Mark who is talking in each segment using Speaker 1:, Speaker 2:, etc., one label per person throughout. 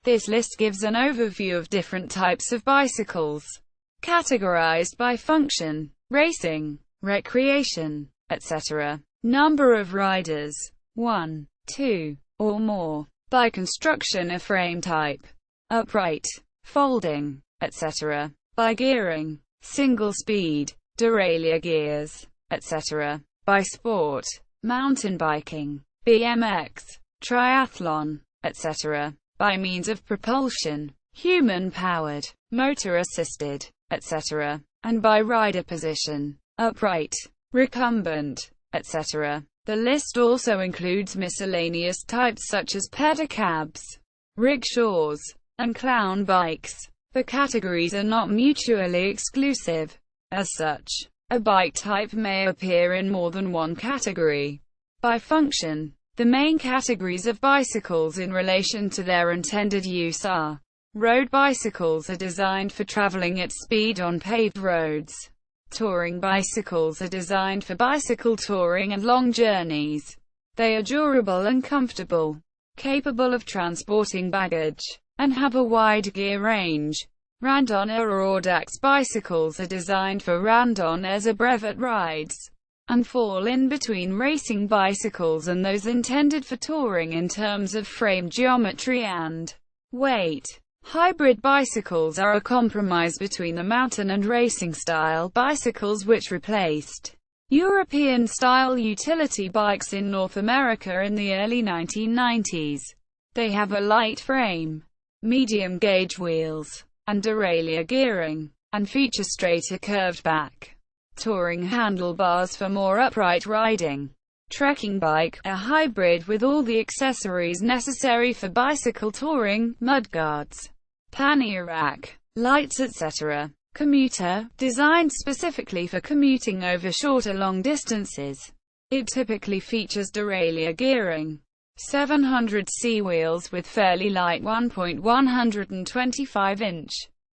Speaker 1: This list gives an overview of different types of bicycles, categorized by function, racing, recreation, etc. Number of riders, 1, 2, or more. By construction or frame type, upright, folding, etc. By gearing, single speed, derailleur gears, etc. By sport, mountain biking, BMX, triathlon, etc. By means of propulsion, human-powered, motor-assisted, etc. And by rider position, upright, recumbent, etc. The list also includes miscellaneous types such as pedicabs, rickshaws, and clown bikes. The categories are not mutually exclusive. As such, a bike type may appear in more than one category. By function, the main categories of bicycles in relation to their intended use are: road bicycles are designed for traveling at speed on paved roads. Touring bicycles are designed for bicycle touring and long journeys. They are durable and comfortable, capable of transporting baggage, and have a wide gear range. Randonneur or audax bicycles are designed for randonneurs or brevet rides, and fall in between racing bicycles and those intended for touring in terms of frame geometry and weight. Hybrid bicycles are a compromise between the mountain and racing-style bicycles which replaced European-style utility bikes in North America in the early 1990s. They have a light frame, medium-gauge wheels, and derailleur gearing, and feature straighter curved back, touring handlebars for more upright riding. Trekking bike, a hybrid with all the accessories necessary for bicycle touring, mudguards, pannier rack, lights etc. Commuter, designed specifically for commuting over short or long distances. It typically features derailleur gearing, 700c wheels with fairly light 1.125-inch,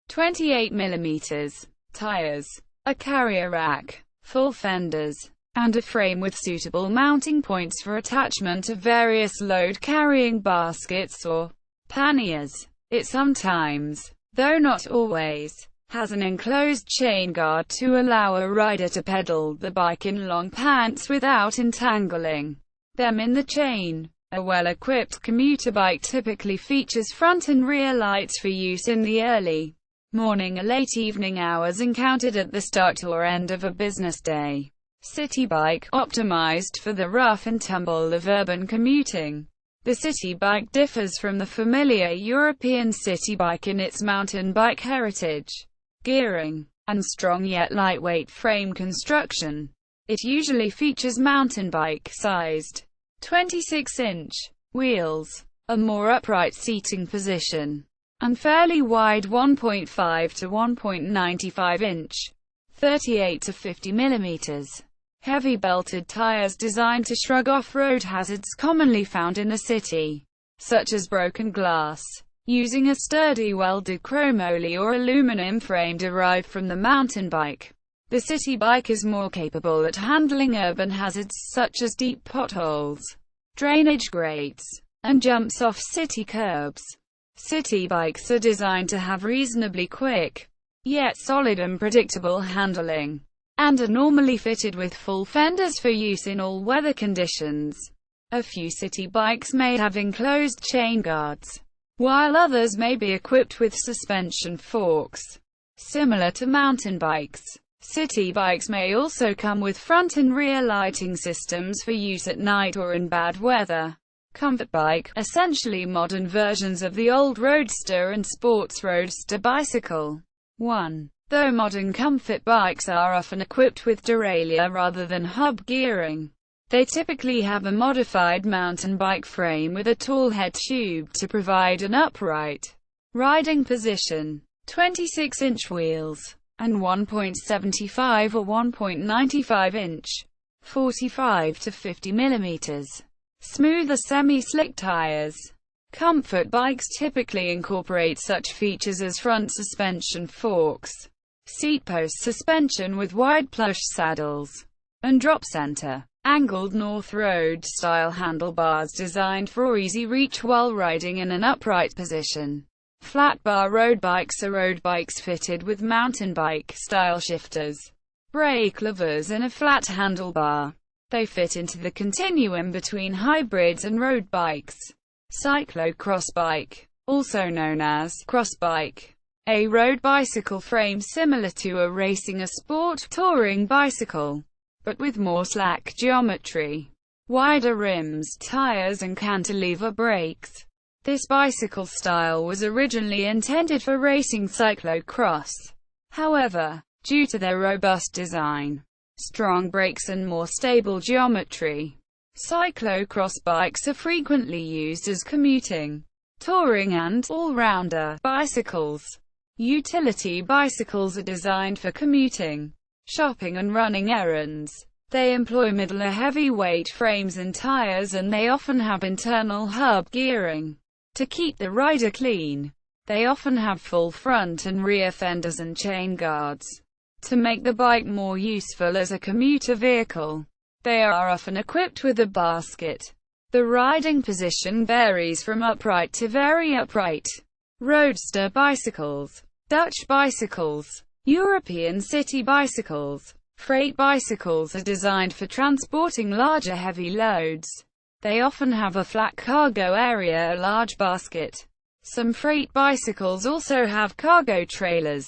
Speaker 1: 28mm, tires, a carrier rack, full fenders, and a frame with suitable mounting points for attachment of various load-carrying baskets or panniers. It sometimes, though not always, has an enclosed chain guard to allow a rider to pedal the bike in long pants without entangling them in the chain. A well-equipped commuter bike typically features front and rear lights for use in the early morning or late evening hours encountered at the start or end of a business day. City bike, optimized for the rough and tumble of urban commuting. The city bike differs from the familiar European city bike in its mountain bike heritage, gearing, and strong yet lightweight frame construction. It usually features mountain bike-sized, 26-inch wheels, a more upright seating position, and fairly wide 1.5 to 1.95-inch, 38 to 50 mm. Heavy belted tires designed to shrug off road hazards commonly found in the city, such as broken glass, using a sturdy welded chromoly or aluminum frame derived from the mountain bike. The city bike is more capable at handling urban hazards such as deep potholes, drainage grates, and jumps off city curbs. City bikes are designed to have reasonably quick, yet solid and predictable handling, and are normally fitted with full fenders for use in all weather conditions. A few city bikes may have enclosed chain guards, while others may be equipped with suspension forks. Similar to mountain bikes, city bikes may also come with front and rear lighting systems for use at night or in bad weather. Comfort bike, essentially modern versions of the old roadster and sports roadster bicycle. 1. Though modern comfort bikes are often equipped with derailleur rather than hub gearing, they typically have a modified mountain bike frame with a tall head tube to provide an upright riding position, 26-inch wheels, and 1.75 or 1.95-inch, 45 to 50 mm, smoother semi-slick tires. Comfort bikes typically incorporate such features as front suspension forks, seat post suspension with wide plush saddles, and drop center. Angled North Road-style handlebars designed for easy reach while riding in an upright position. Flat bar road bikes are road bikes fitted with mountain bike-style shifters, brake levers and a flat handlebar. They fit into the continuum between hybrids and road bikes. Cyclo-cross bike, also known as cross bike, a road bicycle frame similar to a racing or sport touring bicycle, but with more slack geometry, wider rims, tires and cantilever brakes. This bicycle style was originally intended for racing cyclo-cross. However, due to their robust design, strong brakes and more stable geometry, cyclo-cross bikes are frequently used as commuting, touring and all-rounder bicycles. Utility bicycles are designed for commuting, shopping and running errands. They employ middle or heavyweight frames and tires, and they often have internal hub gearing to keep the rider clean. They often have full front and rear fenders and chain guards to make the bike more useful as a commuter vehicle. They are often equipped with a basket. The riding position varies from upright to very upright. Roadster bicycles, Dutch bicycles, European city bicycles, freight bicycles are designed for transporting larger heavy loads. They often have a flat cargo area, a large basket. Some freight bicycles also have cargo trailers.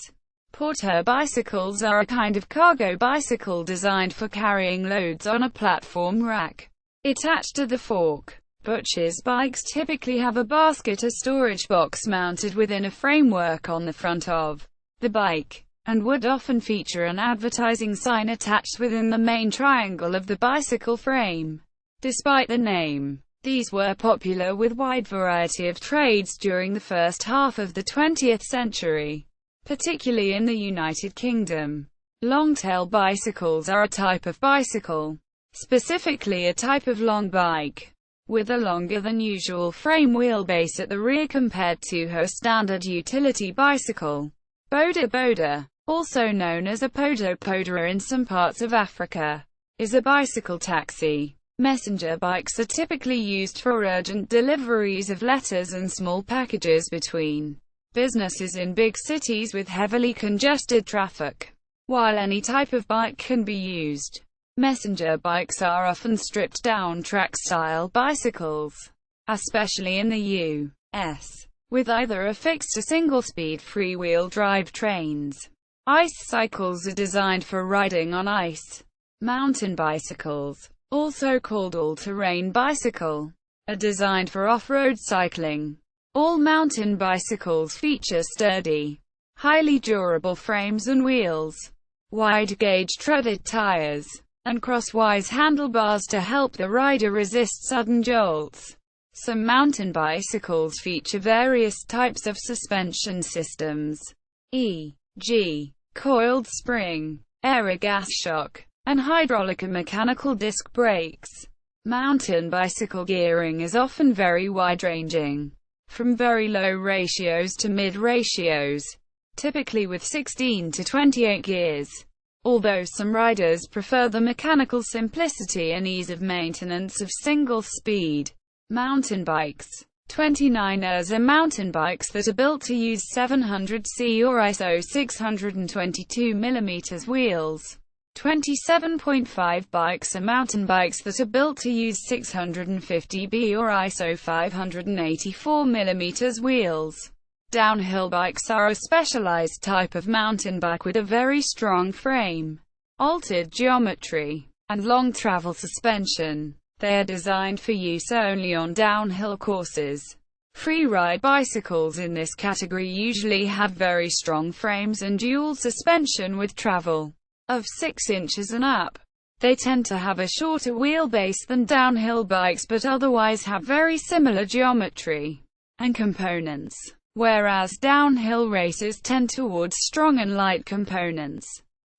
Speaker 1: Porter bicycles are a kind of cargo bicycle designed for carrying loads on a platform rack attached to the fork. Butcher's bikes typically have a basket or storage box mounted within a framework on the front of the bike, and would often feature an advertising sign attached within the main triangle of the bicycle frame. Despite the name, these were popular with wide variety of trades during the first half of the 20th century, particularly in the United Kingdom. Longtail bicycles are a type of bicycle, specifically a type of long bike, with a longer than usual frame wheelbase at the rear compared to her standard utility bicycle. Boda, also known as a podo in some parts of Africa, is a bicycle taxi. Messenger bikes are typically used for urgent deliveries of letters and small packages between businesses in big cities with heavily congested traffic. While any type of bike can be used, messenger bikes are often stripped-down track-style bicycles, especially in the U.S., with either a fixed or single-speed free-wheel drive trains. Ice cycles are designed for riding on ice. Mountain bicycles, also called all-terrain bicycle, are designed for off-road cycling. All mountain bicycles feature sturdy, highly durable frames and wheels, wide-gauge treaded tires, and crosswise handlebars to help the rider resist sudden jolts. Some mountain bicycles feature various types of suspension systems, e.g., coiled spring, air-gas shock, and hydraulic and mechanical disc brakes. Mountain bicycle gearing is often very wide-ranging, from very low ratios to mid ratios, typically with 16 to 28 gears. Although some riders prefer the mechanical simplicity and ease of maintenance of single-speed mountain bikes. 29ers are mountain bikes that are built to use 700C or ISO 622mm wheels. 27.5 bikes are mountain bikes that are built to use 650B or ISO 584mm wheels. Downhill bikes are a specialized type of mountain bike with a very strong frame, altered geometry, and long travel suspension. They are designed for use only on downhill courses. Freeride bicycles in this category usually have very strong frames and dual suspension with travel of 6 inches and up. They tend to have a shorter wheelbase than downhill bikes but otherwise have very similar geometry and components, whereas downhill races tend towards strong and light components.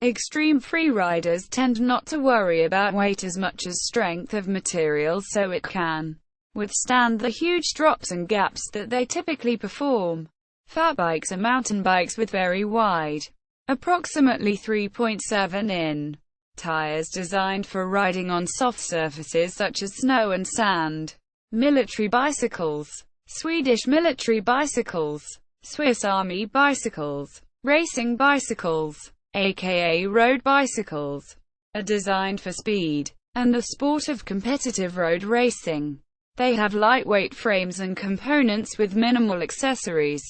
Speaker 1: Extreme freeriders tend not to worry about weight as much as strength of material, so it can withstand the huge drops and gaps that they typically perform. Fat bikes are mountain bikes with very wide, approximately 3.7 in tires designed for riding on soft surfaces such as snow and sand. Military bicycles. Swedish military bicycles, Swiss army bicycles, racing bicycles, aka road bicycles, are designed for speed and the sport of competitive road racing. They have lightweight frames and components with minimal accessories.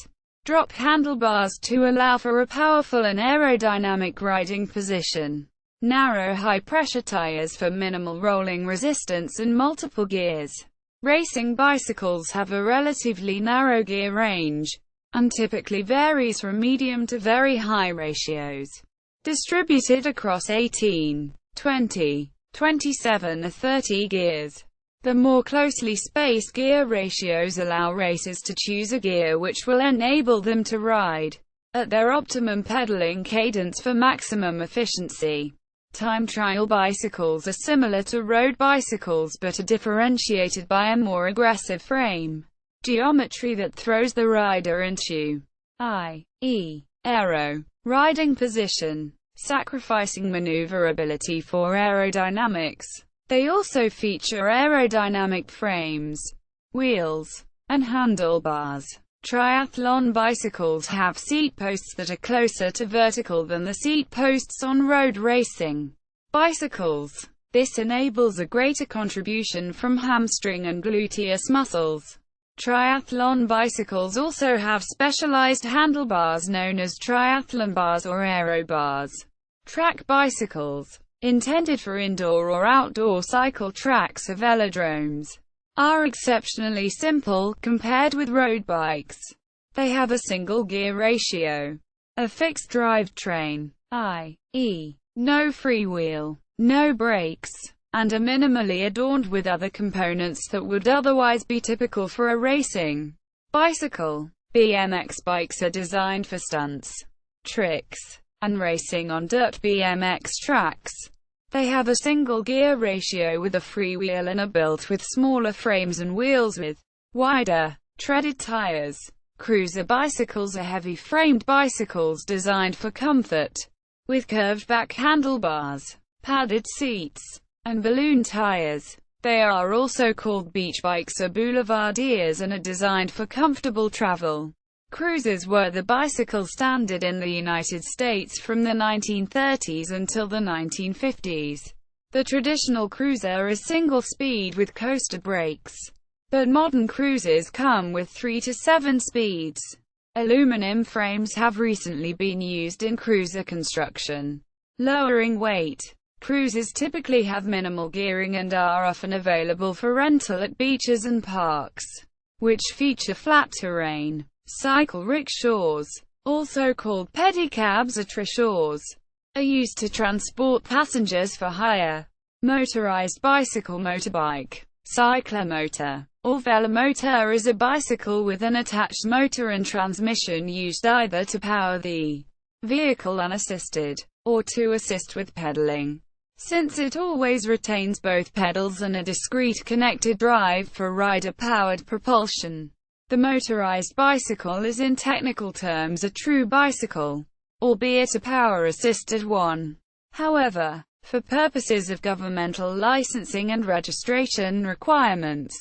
Speaker 1: Drop handlebars to allow for a powerful and aerodynamic riding position. Narrow high-pressure tires for minimal rolling resistance and multiple gears. Racing bicycles have a relatively narrow gear range, and typically varies from medium to very high ratios, distributed across 18, 20, 27 or 30 gears. The more closely spaced gear ratios allow racers to choose a gear which will enable them to ride at their optimum pedaling cadence for maximum efficiency. Time trial bicycles are similar to road bicycles but are differentiated by a more aggressive frame geometry that throws the rider into i.e. aero riding position, sacrificing maneuverability for aerodynamics. They also feature aerodynamic frames, wheels, and handlebars. Triathlon bicycles have seat posts that are closer to vertical than the seat posts on road racing bicycles. This enables a greater contribution from hamstring and gluteus muscles. Triathlon bicycles also have specialized handlebars known as triathlon bars or aero bars. Track bicycles, intended for indoor or outdoor cycle tracks or velodromes, are exceptionally simple compared with road bikes. They have a single gear ratio, a fixed drivetrain, i.e., no freewheel, no brakes, and are minimally adorned with other components that would otherwise be typical for a racing bicycle. BMX bikes are designed for stunts, tricks, and racing on dirt BMX tracks. They have a single gear ratio with a freewheel and are built with smaller frames and wheels with wider, treaded tires. Cruiser bicycles are heavy-framed bicycles designed for comfort, with curved back handlebars, padded seats, and balloon tires. They are also called beach bikes or boulevardiers and are designed for comfortable travel. Cruisers were the bicycle standard in the United States from the 1930s until the 1950s. The traditional cruiser is single-speed with coaster brakes, but modern cruisers come with 3 to 7 speeds. Aluminum frames have recently been used in cruiser construction, lowering weight. Cruisers typically have minimal gearing and are often available for rental at beaches and parks, which feature flat terrain. Cycle rickshaws, also called pedicabs or trishaws, are used to transport passengers for hire. Motorized bicycle motorbike, cyclomotor, or velomotor is a bicycle with an attached motor and transmission used either to power the vehicle unassisted, or to assist with pedaling, since it always retains both pedals and a discrete connected drive for rider-powered propulsion. The motorized bicycle is in technical terms a true bicycle, albeit a power-assisted one. However, for purposes of governmental licensing and registration requirements,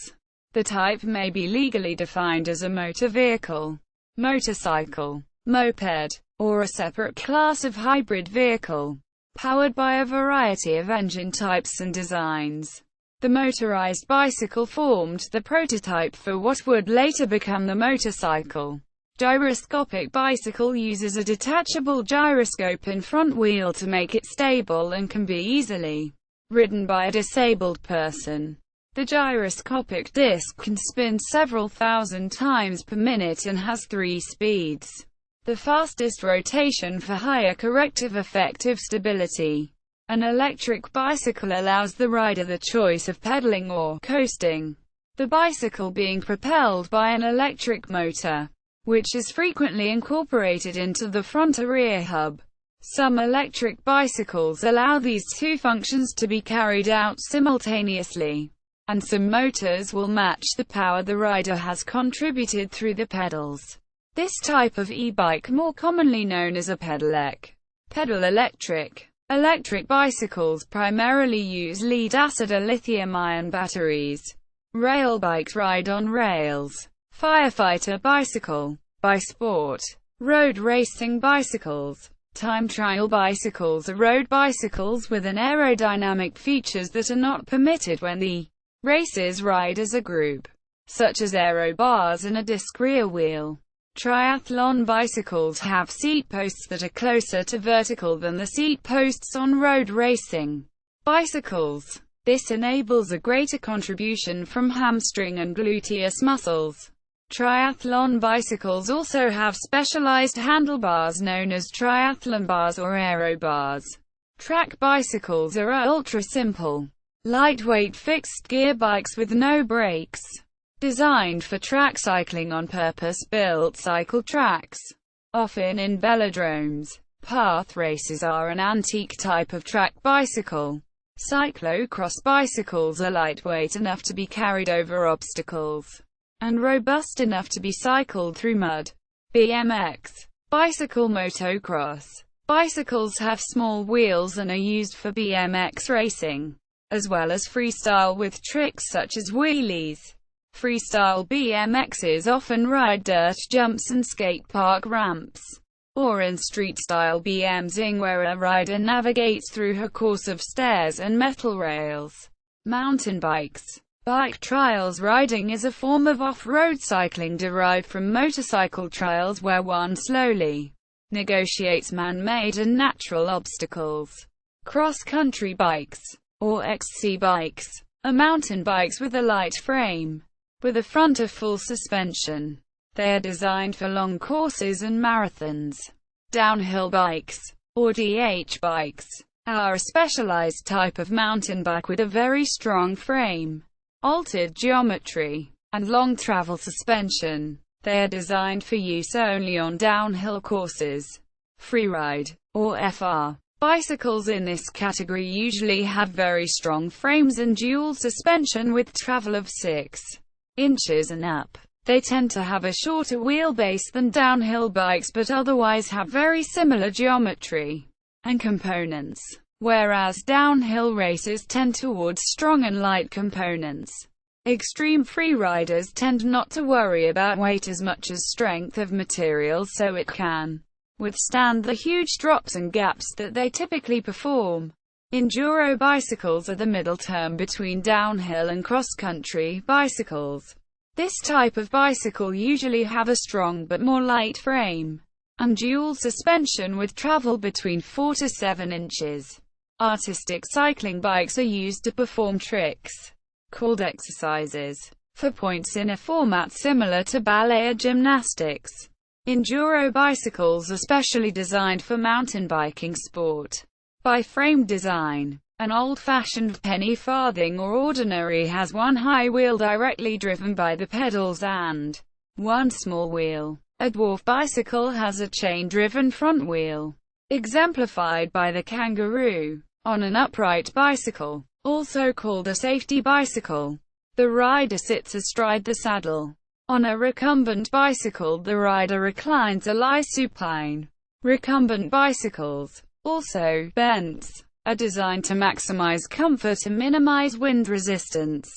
Speaker 1: the type may be legally defined as a motor vehicle, motorcycle, moped, or a separate class of hybrid vehicle, powered by a variety of engine types and designs. The motorized bicycle formed the prototype for what would later become the motorcycle. Gyroscopic bicycle uses a detachable gyroscope in front wheel to make it stable and can be easily ridden by a disabled person. The gyroscopic disc can spin several thousand times per minute and has 3 speeds. The fastest rotation for higher corrective effective stability. An electric bicycle allows the rider the choice of pedaling or coasting, the bicycle being propelled by an electric motor, which is frequently incorporated into the front or rear hub. Some electric bicycles allow these two functions to be carried out simultaneously, and some motors will match the power the rider has contributed through the pedals. This type of e-bike, more commonly known as a pedelec, pedal electric, Electric bicycles primarily use lead-acid or lithium-ion batteries. Rail bikes ride on rails. Firefighter bicycle. Bisport. Road racing bicycles. Time trial bicycles are road bicycles with an aerodynamic features that are not permitted when the races ride as a group, such as aero bars and a disc rear wheel. Triathlon bicycles have seat posts that are closer to vertical than the seat posts on road racing bicycles. This enables a greater contribution from hamstring and gluteus muscles. Triathlon bicycles also have specialized handlebars known as triathlon bars or aero bars. Track bicycles are ultra-simple, lightweight fixed-gear bikes with no brakes, designed for track cycling on purpose-built cycle tracks, often in velodromes. Path races are an antique type of track bicycle. Cyclocross bicycles are lightweight enough to be carried over obstacles, and robust enough to be cycled through mud. BMX bicycle. Motocross bicycles have small wheels and are used for BMX racing, as well as freestyle with tricks such as wheelies. Freestyle BMXs often ride dirt jumps and skate park ramps, or in street-style BMXing where a rider navigates through a course of stairs and metal rails. Mountain bikes. Bike trials. Riding is a form of off-road cycling derived from motorcycle trials where one slowly negotiates man-made and natural obstacles. Cross-country bikes, or XC bikes, are mountain bikes with a light frame, with a front of full suspension. They are designed for long courses and marathons. Downhill bikes, or DH bikes, are a specialized type of mountain bike with a very strong frame, altered geometry, and long travel suspension. They are designed for use only on downhill courses. Freeride, or FR, bicycles in this category usually have very strong frames and dual suspension with travel of 6 inches and up. They tend to have a shorter wheelbase than downhill bikes but otherwise have very similar geometry and components, whereas downhill races tend towards strong and light components. Extreme freeriders tend not to worry about weight as much as strength of material, so it can withstand the huge drops and gaps that they typically perform. Enduro bicycles are the middle term between downhill and cross-country bicycles. This type of bicycle usually have a strong but more light frame, and dual suspension with travel between 4 to 7 inches. Artistic cycling bikes are used to perform tricks, called exercises, for points in a format similar to ballet or gymnastics. Enduro bicycles are specially designed for mountain biking sport. By frame design, an old-fashioned penny farthing or ordinary has one high wheel directly driven by the pedals and one small wheel. A dwarf bicycle has a chain-driven front wheel, exemplified by the kangaroo. On an upright bicycle, also called a safety bicycle, the rider sits astride the saddle. On a recumbent bicycle, the rider reclines or lies supine. Recumbent bicycles, also bents, are designed to maximize comfort and minimize wind resistance,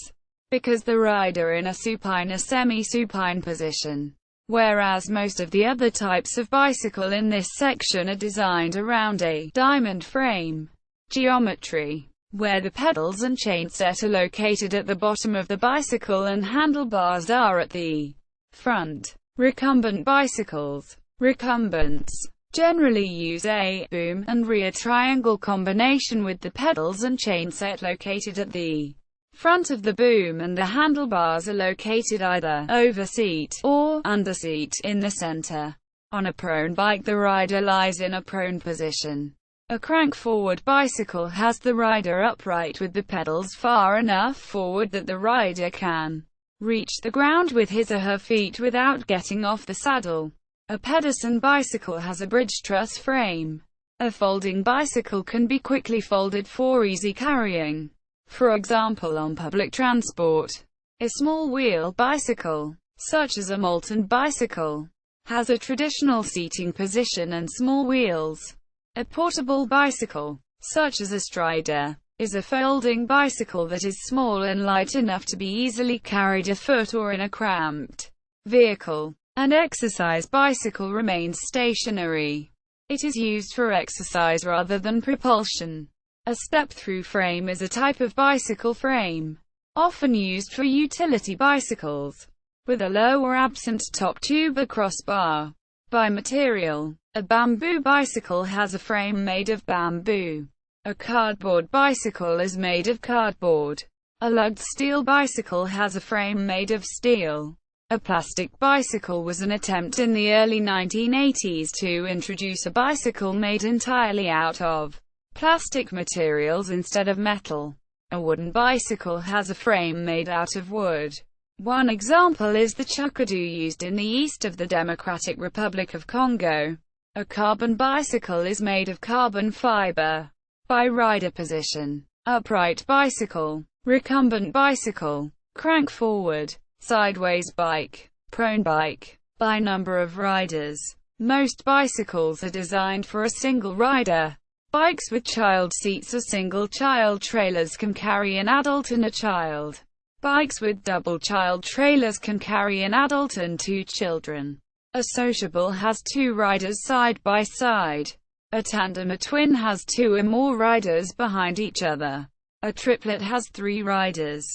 Speaker 1: because the rider in a supine or semi-supine position, whereas most of the other types of bicycle in this section are designed around a diamond frame geometry, where the pedals and chainset are located at the bottom of the bicycle and handlebars are at the front. Recumbent bicycles. Recumbents generally use a boom and rear triangle combination with the pedals and chainset located at the front of the boom, and the handlebars are located either overseat or underseat in the center. On a prone bike, the rider lies in a prone position. A crank-forward bicycle has the rider upright with the pedals far enough forward that the rider can reach the ground with his or her feet without getting off the saddle. A pedicab bicycle has a bridge truss frame. A folding bicycle can be quickly folded for easy carrying, for example on public transport. A small-wheel bicycle, such as a Moulton bicycle, has a traditional seating position and small wheels. A portable bicycle, such as a strider, is a folding bicycle that is small and light enough to be easily carried afoot or in a cramped vehicle. An exercise bicycle remains stationary. It is used for exercise rather than propulsion. A step-through frame is a type of bicycle frame, often used for utility bicycles, with a low or absent top tube or crossbar. By material, a bamboo bicycle has a frame made of bamboo. A cardboard bicycle is made of cardboard. A lugged steel bicycle has a frame made of steel. A plastic bicycle was an attempt in the early 1980s to introduce a bicycle made entirely out of plastic materials instead of metal. A wooden bicycle has a frame made out of wood. One example is the chukadu used in the east of the Democratic Republic of Congo. A carbon bicycle is made of carbon fiber. By rider position: upright bicycle, recumbent bicycle, crank forward, sideways bike, prone bike. By number of riders: most bicycles are designed for a single rider. Bikes with child seats or single child trailers can carry an adult and a child. Bikes with double child trailers can carry an adult and 2 children. A sociable has 2 riders side by side. A tandem or twin has 2 or more riders behind each other. A triplet has 3 riders.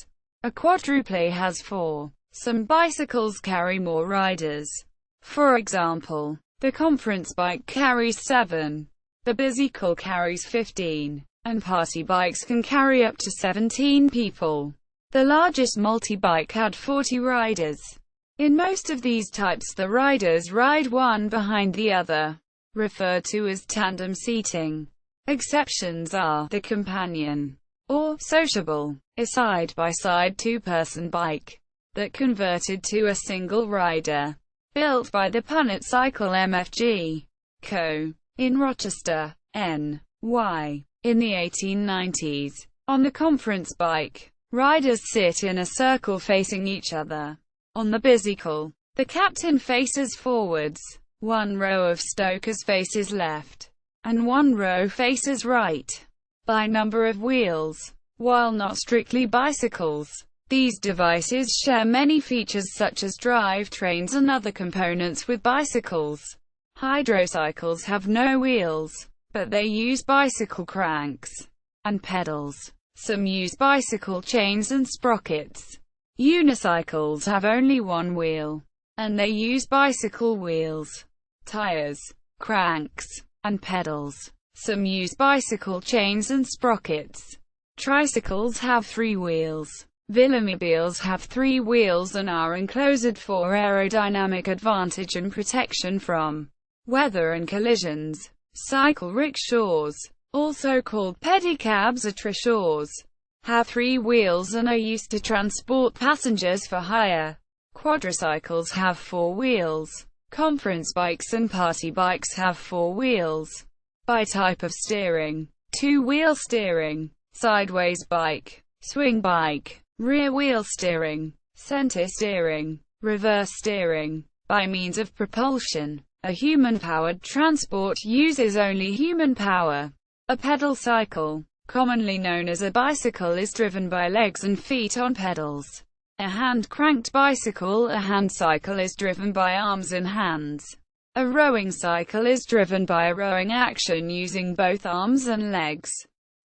Speaker 1: A quadruple has 4. Some bicycles carry more riders. For example, the conference bike carries 7. The bicycle carries 15. And party bikes can carry up to 17 people. The largest multi-bike had 40 riders. In most of these types the riders ride one behind the other, referred to as tandem seating. Exceptions are the companion, or sociable, a side-by-side 2-person bike that converted to a single rider, built by the Punnett Cycle MFG Co. in Rochester, NY. In the 1890s, on the conference bike, riders sit in a circle facing each other. On the bicycle, the captain faces forwards, 1 row of stokers faces left, and 1 row faces right. By number of wheels: while not strictly bicycles, these devices share many features such as drivetrains and other components with bicycles. Hydrocycles have no wheels, but they use bicycle cranks and pedals. Some use bicycle chains and sprockets. Unicycles have only 1 wheel, and they use bicycle wheels, tires, cranks, and pedals. Some use bicycle chains and sprockets. Tricycles have 3 wheels. Velomobiles have 3 wheels and are enclosed for aerodynamic advantage and protection from weather and collisions. Cycle rickshaws, also called pedicabs or rickshaws, have 3 wheels and are used to transport passengers for hire. Quadricycles have 4 wheels. Conference bikes and party bikes have 4 wheels. By type of steering: 2-wheel steering, sideways bike, swing bike, rear wheel steering, center steering, reverse steering. By means of propulsion: a human-powered transport uses only human power. A pedal cycle, commonly known as a bicycle, is driven by legs and feet on pedals. A hand-cranked bicycle, a hand cycle, is driven by arms and hands. A rowing cycle is driven by a rowing action using both arms and legs.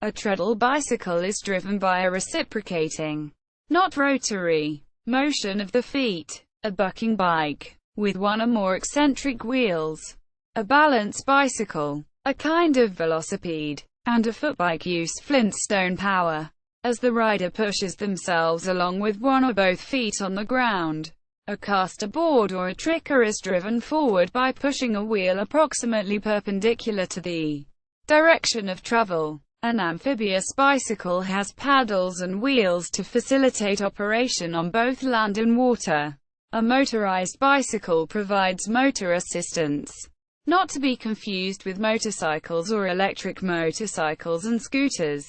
Speaker 1: A treadle bicycle is driven by a reciprocating, not rotary, motion of the feet. A bucking bike, with 1 or more eccentric wheels. A balance bicycle, a kind of velocipede, and a footbike use Flintstone power, as the rider pushes themselves along with 1 or both feet on the ground. A caster board or a tricker is driven forward by pushing a wheel approximately perpendicular to the direction of travel. An amphibious bicycle has paddles and wheels to facilitate operation on both land and water. A motorized bicycle provides motor assistance, not to be confused with motorcycles or electric motorcycles and scooters.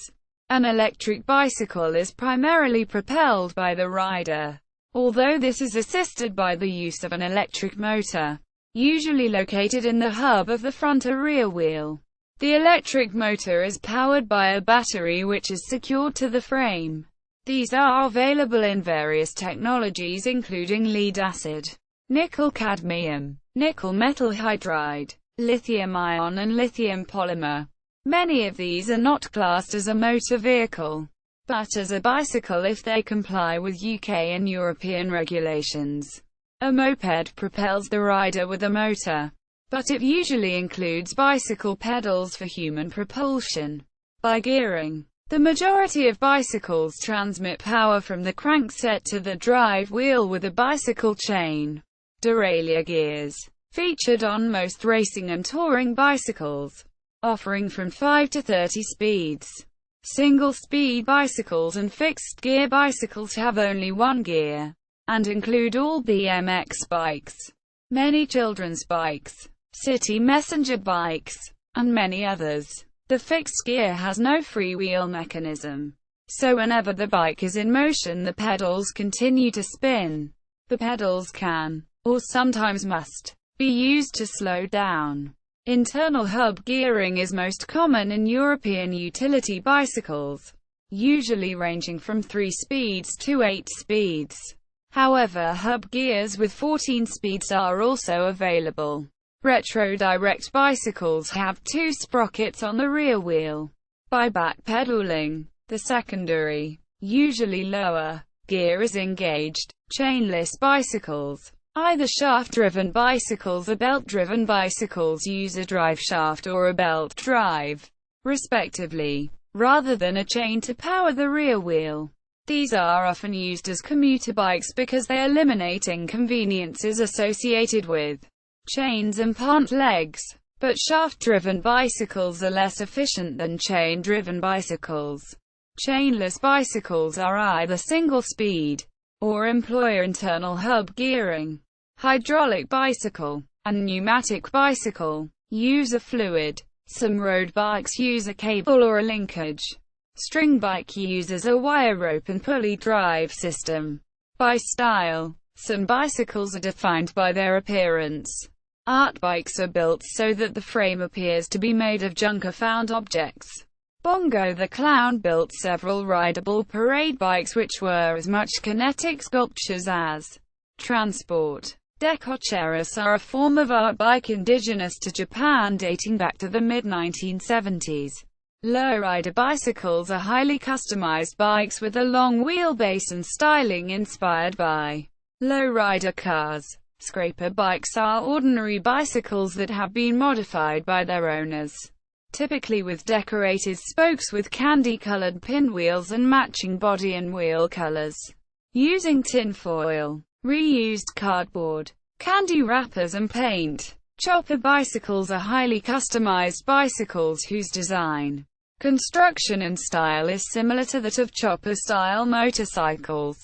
Speaker 1: An electric bicycle is primarily propelled by the rider, although this is assisted by the use of an electric motor, usually located in the hub of the front or rear wheel. The electric motor is powered by a battery which is secured to the frame. These are available in various technologies including lead-acid, nickel-cadmium, nickel metal hydride, lithium-ion and lithium polymer. Many of these are not classed as a motor vehicle, but as a bicycle if they comply with UK and European regulations. A moped propels the rider with a motor, but it usually includes bicycle pedals for human propulsion. By gearing, the majority of bicycles transmit power from the crankset to the drive wheel with a bicycle chain. Derailleur gears, featured on most racing and touring bicycles, offering from 5 to 30 speeds. Single-speed bicycles and fixed-gear bicycles have only one gear, and include all BMX bikes, many children's bikes, city messenger bikes, and many others. The fixed gear has no freewheel mechanism, so whenever the bike is in motion the pedals continue to spin. The pedals can, or sometimes must, be used to slow down. Internal hub gearing is most common in European utility bicycles, usually ranging from 3 speeds to 8 speeds. However, hub gears with 14 speeds are also available. Retro direct bicycles have 2 sprockets on the rear wheel. By backpedaling, the secondary, usually lower, gear is engaged. Chainless bicycles, either shaft-driven bicycles or belt-driven bicycles, use a drive shaft or a belt drive, respectively, rather than a chain to power the rear wheel. These are often used as commuter bikes because they eliminate inconveniences associated with chains and pant legs, but shaft-driven bicycles are less efficient than chain-driven bicycles. Chainless bicycles are either single-speed, or employ internal hub gearing. Hydraulic bicycle and pneumatic bicycle use a fluid. Some road bikes use a cable or a linkage. String bike uses a wire rope and pulley drive system. By style, some bicycles are defined by their appearance. Art bikes are built so that the frame appears to be made of junk or found objects. Bongo the Clown built several rideable parade bikes which were as much kinetic sculptures as transport. Decocheras are a form of art bike indigenous to Japan dating back to the mid-1970s. Lowrider bicycles are highly customized bikes with a long wheelbase and styling inspired by lowrider cars. Scraper bikes are ordinary bicycles that have been modified by their owners, typically with decorated spokes with candy-colored pinwheels and matching body and wheel colors. Using tinfoil, reused cardboard, candy wrappers and paint. Chopper bicycles are highly customized bicycles whose design, construction and style is similar to that of chopper-style motorcycles.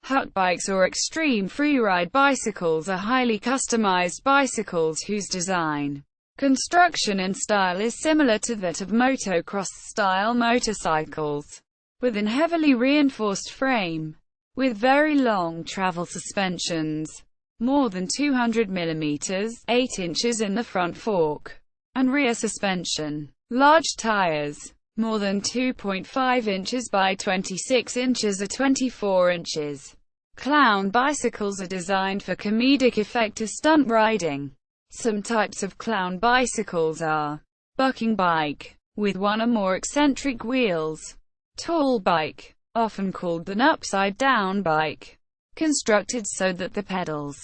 Speaker 1: Hut bikes or extreme freeride bicycles are highly customized bicycles whose design, construction and style is similar to that of motocross-style motorcycles, with an heavily reinforced frame, with very long travel suspensions, more than 200 mm, 8 inches in the front fork, and rear suspension. Large tires, more than 2.5 inches by 26 inches or 24 inches. Clown bicycles are designed for comedic effect as stunt riding. Some types of clown bicycles are bucking bike, with one or more eccentric wheels. Tall bike, often called an upside-down bike, constructed so that the pedals,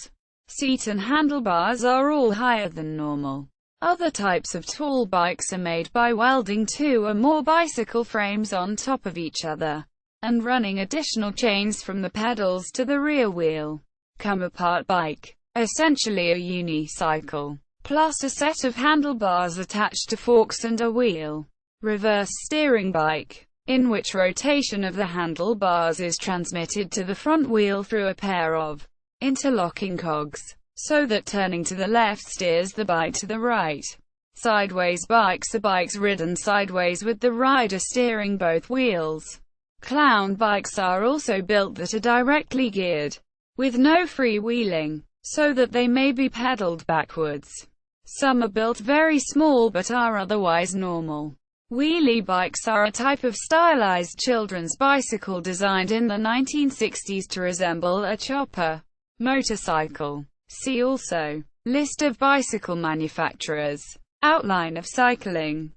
Speaker 1: seat and handlebars are all higher than normal. Other types of tall bikes are made by welding 2 or more bicycle frames on top of each other, and running additional chains from the pedals to the rear wheel. Come-apart bike, essentially a unicycle, plus a set of handlebars attached to forks and a wheel. Reverse steering bike, in which rotation of the handlebars is transmitted to the front wheel through a pair of interlocking cogs, so that turning to the left steers the bike to the right. Sideways bikes are bikes ridden sideways with the rider steering both wheels. Clown bikes are also built that are directly geared, with no freewheeling, so that they may be pedaled backwards. Some are built very small but are otherwise normal. Wheelie bikes are a type of stylized children's bicycle designed in the 1960s to resemble a chopper motorcycle. See also: List of bicycle manufacturers. Outline of cycling.